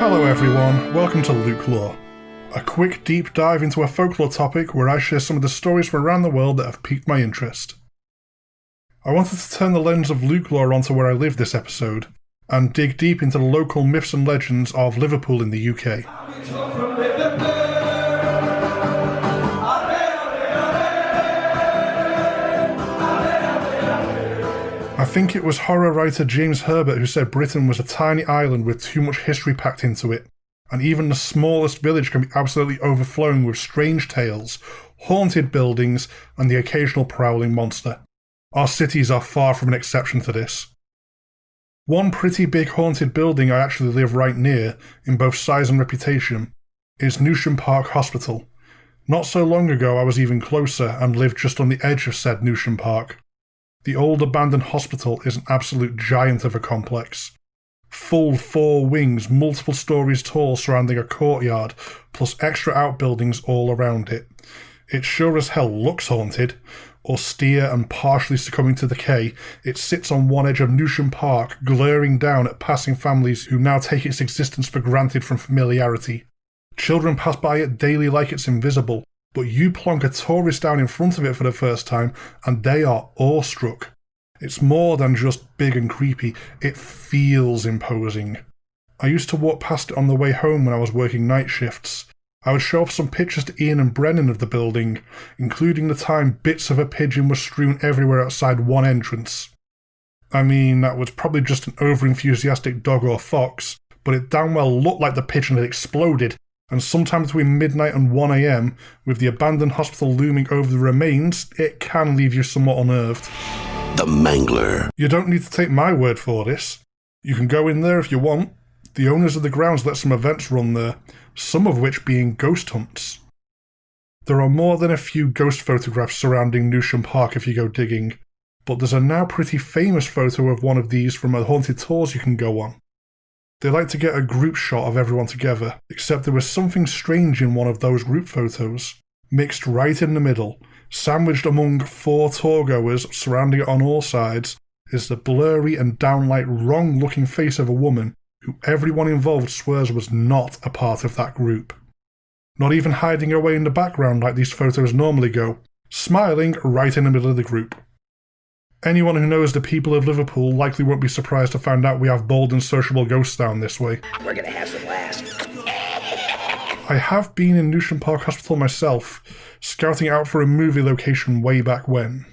Hello everyone, welcome to LukeLore, a quick deep dive into a folklore topic where I share some of the stories from around the world that have piqued my interest. I wanted to turn the lens of LukeLore onto where I live this episode, and dig deep into the local myths and legends of Liverpool in the UK. I think it was horror writer James Herbert who said Britain was a tiny island with too much history packed into it, and even the smallest village can be absolutely overflowing with strange tales, haunted buildings, and the occasional prowling monster. Our cities are far from an exception to this. One pretty big haunted building I actually live right near, in both size and reputation, is Newsham Park Hospital. Not so long ago I was even closer and lived just on the edge of said Newsham Park. The old abandoned hospital is an absolute giant of a complex. Full 4 wings, multiple stories tall surrounding a courtyard, plus extra outbuildings all around it. It sure as hell looks haunted. Austere and partially succumbing to decay, it sits on one edge of Newsham Park, glaring down at passing families who now take its existence for granted from familiarity. Children pass by it daily like it's invisible, but you plonk a tourist down in front of it for the first time and they are awestruck. It's more than just big and creepy, it feels imposing. I used to walk past it on the way home when I was working night shifts. I would show off some pictures to Ian and Brennan of the building, including the time bits of a pigeon were strewn everywhere outside one entrance. I mean, that was probably just an over-enthusiastic dog or fox, but it damn well looked like the pigeon had exploded, and sometime between midnight and 1 AM, with the abandoned hospital looming over the remains, it can leave you somewhat unnerved. The Mangler. You don't need to take my word for this. You can go in there if you want. The owners of the grounds let some events run there, some of which being ghost hunts. There are more than a few ghost photographs surrounding Newsham Park if you go digging, but there's a now pretty famous photo of one of these from a haunted tours you can go on. They like to get a group shot of everyone together, except there was something strange in one of those group photos. Mixed right in the middle, sandwiched among 4 tour-goers surrounding it on all sides, is the blurry and downright wrong-looking face of a woman who everyone involved swears was not a part of that group. Not even hiding away in the background like these photos normally go, smiling right in the middle of the group. Anyone who knows the people of Liverpool likely won't be surprised to find out we have bold and sociable ghosts down this way. We're gonna have some laughs. I have been in Newsham Park Hospital myself, scouting out for a movie location way back when.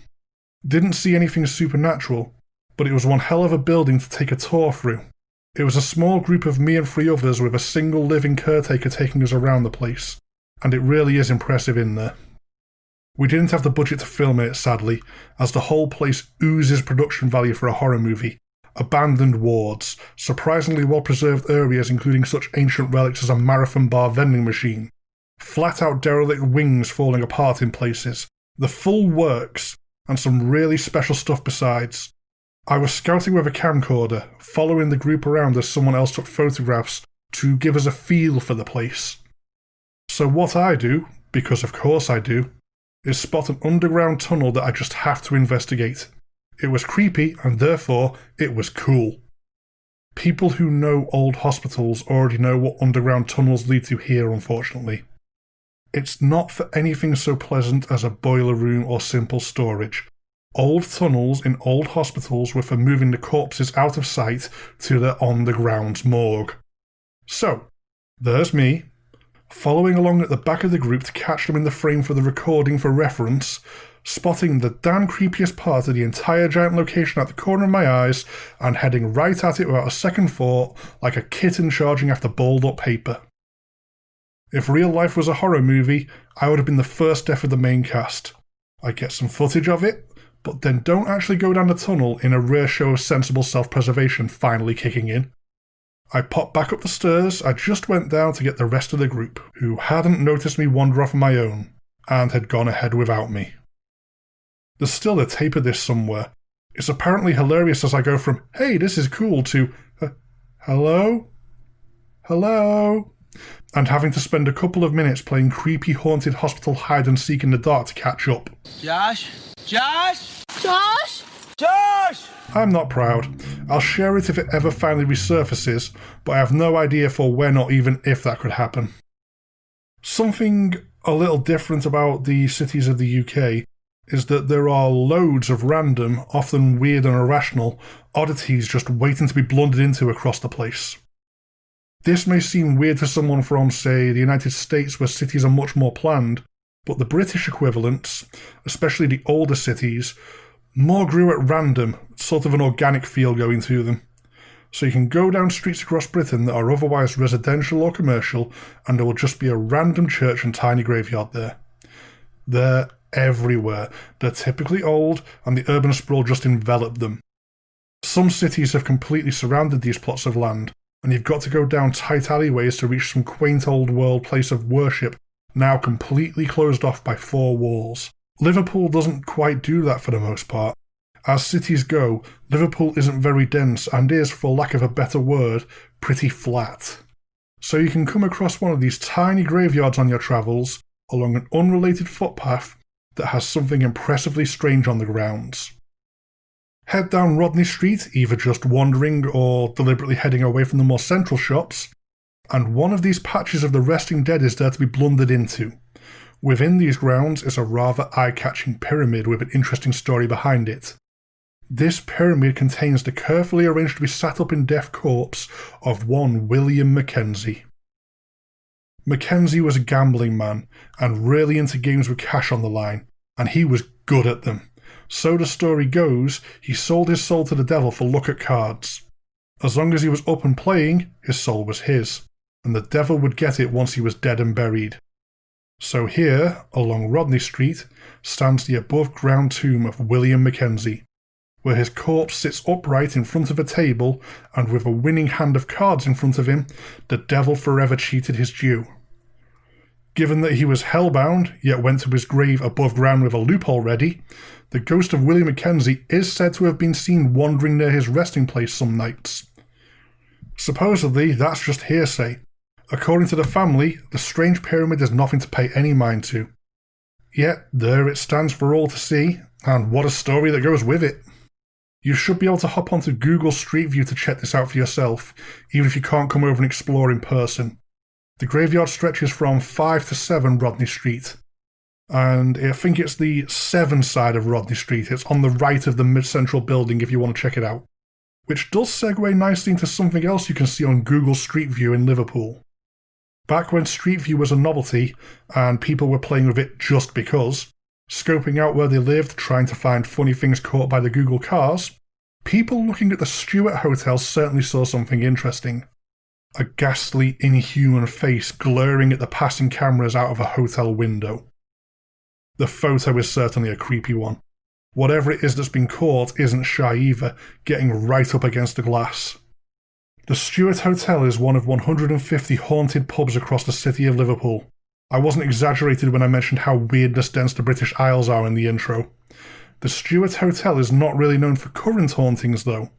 Didn't see anything supernatural, but it was one hell of a building to take a tour through. It was a small group of me and 3 others with a single living caretaker taking us around the place, and it really is impressive in there. We didn't have the budget to film it, sadly, as the whole place oozes production value for a horror movie. Abandoned wards, surprisingly well-preserved areas including such ancient relics as a marathon bar vending machine, flat-out derelict wings falling apart in places, the full works, and some really special stuff besides. I was scouting with a camcorder, following the group around as someone else took photographs to give us a feel for the place. So what I do, because of course I do, is spot an underground tunnel that I just have to investigate. It was creepy, and therefore, it was cool. People who know old hospitals already know what underground tunnels lead to here, unfortunately. It's not for anything so pleasant as a boiler room or simple storage. Old tunnels in old hospitals were for moving the corpses out of sight to the on-the-ground morgue. So, there's me, following along at the back of the group to catch them in the frame for the recording for reference, spotting the damn creepiest part of the entire giant location at the corner of my eyes, and heading right at it without a second thought, like a kitten charging after balled up paper. If real life was a horror movie, I would have been the first death of the main cast. I'd get some footage of it, but then don't actually go down the tunnel in a rare show of sensible self-preservation finally kicking in. I popped back up the stairs I just went down to get the rest of the group, who hadn't noticed me wander off on my own, and had gone ahead without me. There's still a tape of this somewhere. It's apparently hilarious as I go from, hey, this is cool, to, hello? Hello? And having to spend a couple of minutes playing creepy haunted hospital hide and seek in the dark to catch up. Josh? Josh? Josh? Josh! I'm not proud. I'll share it if it ever finally resurfaces, but I have no idea for when or even if that could happen. Something a little different about the cities of the UK is that there are loads of random, often weird and irrational, oddities just waiting to be blundered into across the place. This may seem weird to someone from, say, the United States where cities are much more planned, but the British equivalents, especially the older cities, more grew at random, sort of an organic feel going to them. So you can go down streets across Britain that are otherwise residential or commercial, and there will just be a random church and tiny graveyard there. They're everywhere. They're typically old, and the urban sprawl just enveloped them. Some cities have completely surrounded these plots of land, and you've got to go down tight alleyways to reach some quaint old world place of worship, now completely closed off by four walls. Liverpool doesn't quite do that for the most part. As cities go, Liverpool isn't very dense and is, for lack of a better word, pretty flat. So you can come across one of these tiny graveyards on your travels along an unrelated footpath that has something impressively strange on the grounds. Head down Rodney Street, either just wandering or deliberately heading away from the more central shops, and one of these patches of the resting dead is there to be blundered into. Within these grounds is a rather eye-catching pyramid with an interesting story behind it. This pyramid contains the carefully arranged to be sat up in death corpse of one William Mackenzie. Mackenzie was a gambling man, and really into games with cash on the line, and he was good at them. So the story goes, he sold his soul to the devil for luck at cards. As long as he was up and playing, his soul was his, and the devil would get it once he was dead and buried. So here, along Rodney Street, stands the above-ground tomb of William Mackenzie, where his corpse sits upright in front of a table, and with a winning hand of cards in front of him, the devil forever cheated his due. Given that he was hellbound, yet went to his grave above ground with a loophole ready, the ghost of William Mackenzie is said to have been seen wandering near his resting place some nights. Supposedly, that's just hearsay. According to the family, the strange pyramid is nothing to pay any mind to. Yet, there it stands for all to see, and what a story that goes with it. You should be able to hop onto Google Street View to check this out for yourself, even if you can't come over and explore in person. The graveyard stretches from 5 to 7 Rodney Street, and I think it's the 7 side of Rodney Street. It's on the right of the mid-central building if you want to check it out. Which does segue nicely into something else you can see on Google Street View in Liverpool. Back when Street View was a novelty, and people were playing with it just because, scoping out where they lived, trying to find funny things caught by the Google cars, people looking at the Stuart Hotel certainly saw something interesting. A ghastly, inhuman face glaring at the passing cameras out of a hotel window. The photo is certainly a creepy one. Whatever it is that's been caught isn't shy either, getting right up against the glass. The Stuart Hotel is one of 150 haunted pubs across the city of Liverpool. I wasn't exaggerated when I mentioned how weirdness dense the British Isles are in the intro. The Stuart Hotel is not really known for current hauntings though,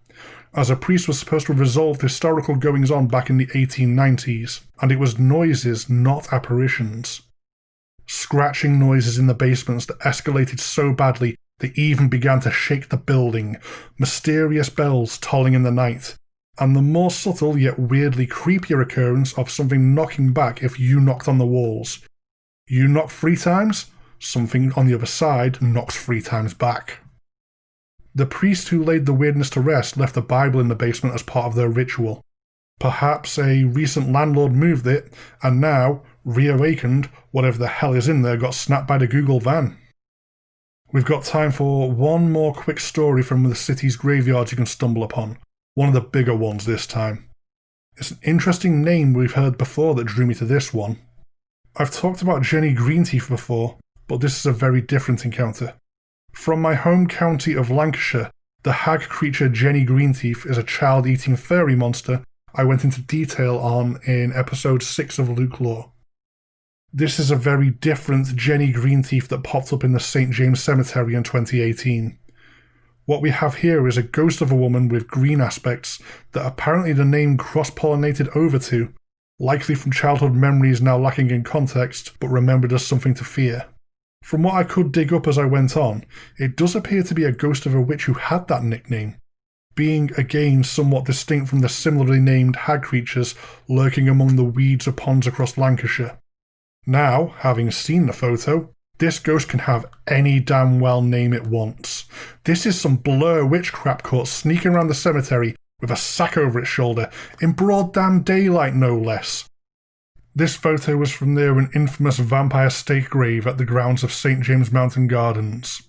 as a priest was supposed to have resolved historical goings-on back in the 1890s, and it was noises, not apparitions. Scratching noises in the basements that escalated so badly they even began to shake the building, mysterious bells tolling in the night, and the more subtle yet weirdly creepier occurrence of something knocking back if you knocked on the walls. You knock 3 times, something on the other side knocks 3 times back. The priest who laid the weirdness to rest left a Bible in the basement as part of their ritual. Perhaps a recent landlord moved it, and now, reawakened, whatever the hell is in there got snapped by the Google van. We've got time for one more quick story from the city's graveyards you can stumble upon. One of the bigger ones this time. It's an interesting name we've heard before that drew me to this one. I've talked about Jenny Greenteeth before, but this is a very different encounter. From my home county of Lancashire, the hag creature Jenny Greenteeth is a child-eating fairy monster I went into detail on in episode 6 of LukeLore. This is a very different Jenny Greenteeth that popped up in the St. James Cemetery in 2018. What we have here is a ghost of a woman with green aspects that apparently the name cross-pollinated over to, likely from childhood memories now lacking in context, but remembered as something to fear. From what I could dig up as I went on, it does appear to be a ghost of a witch who had that nickname, being again somewhat distinct from the similarly named hag creatures lurking among the weeds of ponds across Lancashire. Now, having seen the photo, this ghost can have any damn well name it wants. This is some Blur witch crap caught sneaking around the cemetery with a sack over its shoulder, in broad damn daylight no less. This photo was from near an infamous vampire stake grave at the grounds of St James Mountain Gardens.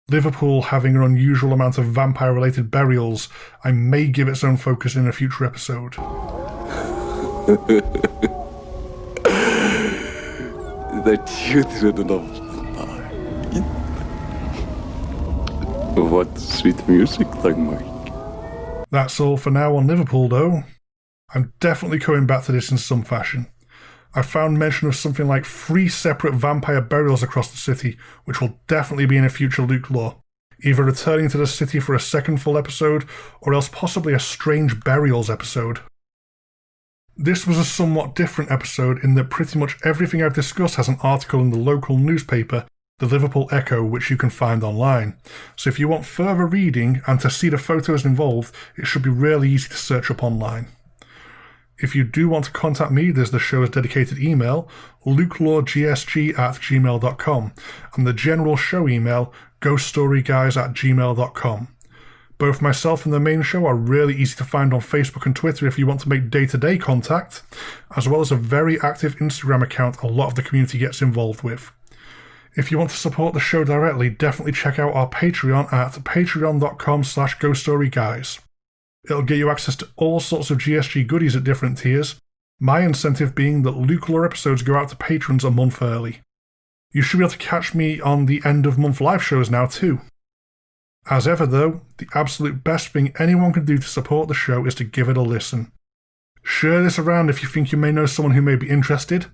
Liverpool having an unusual amount of vampire-related burials, I may give its own focus in a future episode. The children of night. What sweet music, Mike. That's all for now on Liverpool, though. I'm definitely coming back to this in some fashion. I found mention of something like 3 separate vampire burials across the city, which will definitely be in a future LukeLore, either returning to the city for a second full episode, or else possibly a strange burials episode. This was a somewhat different episode in that pretty much everything I've discussed has an article in the local newspaper, the Liverpool Echo, which you can find online. So if you want further reading and to see the photos involved, it should be really easy to search up online. If you do want to contact me, there's the show's dedicated email, lukeloregsg@gmail.com, and the general show email, ghoststoryguys@gmail.com. Both myself and the main show are really easy to find on Facebook and Twitter if you want to make day-to-day contact, as well as a very active Instagram account a lot of the community gets involved with. If you want to support the show directly, definitely check out our Patreon at patreon.com/ghoststoryguys. It'll get you access to all sorts of GSG goodies at different tiers, my incentive being that LukeLore episodes go out to patrons a month early. You should be able to catch me on the end of month live shows now too. As ever though, the absolute best thing anyone can do to support the show is to give it a listen. Share this around if you think you may know someone who may be interested,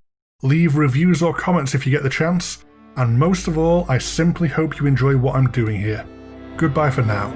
leave reviews or comments if you get the chance, and most of all, I simply hope you enjoy what I'm doing here. Goodbye for now.